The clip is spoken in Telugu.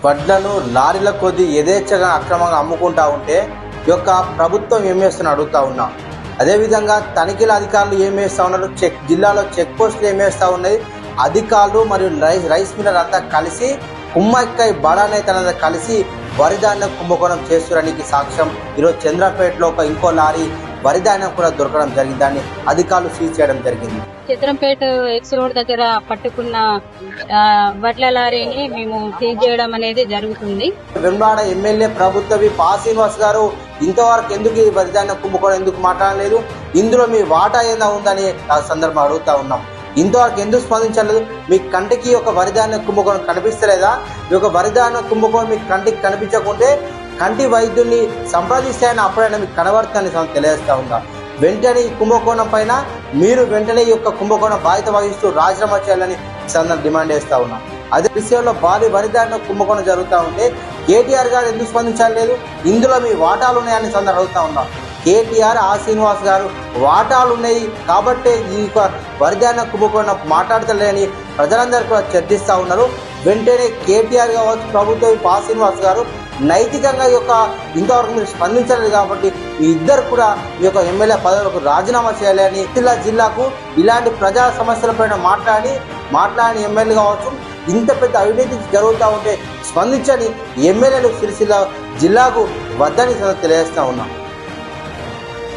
వడ్లను లారీల కొద్ది యథేచ్ఛగా అక్రమంగా అమ్ముకుంటా ఉంటే ఈ యొక్క ప్రభుత్వం ఏం చేస్తున్నా అడుగుతా ఉన్నా. అదేవిధంగా తనిఖీల అధికారులు ఏం చేస్తూ ఉన్నారు, జిల్లాలో చెక్ పోస్టులు ఏం చేస్తూ ఉన్నాయి, అధికారులు మరియు రైస్ మిల్లర్ అంతా కలిసి కుమ్మక్కై బడా నేతలంతా కలిసి వరిధాన్యం కుంభకోణం చేస్తున్నానికి సాక్ష్యం ఈరోజు చంద్రపేటలో ఇంకో లారీ వరిధాన్యం కూడా దొరకడం జరిగింది. దాన్ని అధికారులు సీజ్ చేయడం జరిగింది. చంద్రపేట ఎక్స్ రోడ్ దగ్గర పట్టుకున్న వడ్ల లారీని మేము సీజ్ చేయడం అనేది జరుగుతుంది. వెంబడాడ ఎమ్మెల్యే ప్రభుత్వ పా శ్రీనివాస్ గారు ఇంతవరకు ఎందుకు ఈ వరిధాన్యం కుంభకోణం ఎందుకు మాట్లాడలేదు, ఇందులో మీ వాటా ఏదైనా ఉందని ఆ సందర్భం అడుగుతా ఉన్నాం. ఇంతవరకు ఎందుకు స్పందించలేదు? మీ కంటికి ఒక వరిధాన్యం కుంభకోణం కనిపిస్తలేదా? ఈ యొక్క వరిధాన్యం కుంభకోణం మీకు కంటికి కనిపించకుంటే కంటి వైద్యుల్ని సంప్రదిస్తాయని అప్పుడైనా మీకు కనబడుతుందని తెలియజేస్తా ఉందా? వెంటనే ఈ కుంభకోణం పైన మీరు వెంటనే ఈ యొక్క కుంభకోణం బాధ్యత వహిస్తూ రాజీనామా చేయాలని డిమాండ్ చేస్తా ఉన్నాం. అదే విషయంలో భారీ వరిధాన్యం కుంభకోణం జరుగుతూ ఉంటే కేటీఆర్ గారు ఎందుకు స్పందించలేదు? ఇందులో మీ వాటాలు ఉన్నాయని అడుగుతా ఉన్నాం. కేటీఆర్ ఆ శ్రీనివాస్ గారు వాటాలు ఉన్నాయి కాబట్టి ఈ వరిధాన్య కుంభకోణం మాట్లాడతలేని ప్రజలందరూ కూడా చర్చిస్తూ ఉన్నారు. వెంటనే కేటీఆర్ కావచ్చు, ప్రభుత్వ పా శ్రీనివాస్ గారు నైతికంగా ఈ యొక్క ఇంతవరకు మీరు స్పందించలేదు కాబట్టి ఈ ఇద్దరు కూడా ఈ యొక్క ఎమ్మెల్యే పదవులకు రాజీనామా చేయాలని, జిల్లాకు ఇలాంటి ప్రజా సమస్యలపైన మాట్లాడిన ఎమ్మెల్యే కావచ్చు, ఇంత పెద్ద అవినీతి జరుగుతూ ఉంటే స్పందించని ఎమ్మెల్యేలు సిరిసిల్ల జిల్లాకు వద్దని తెలియజేస్తా ఉన్నాం.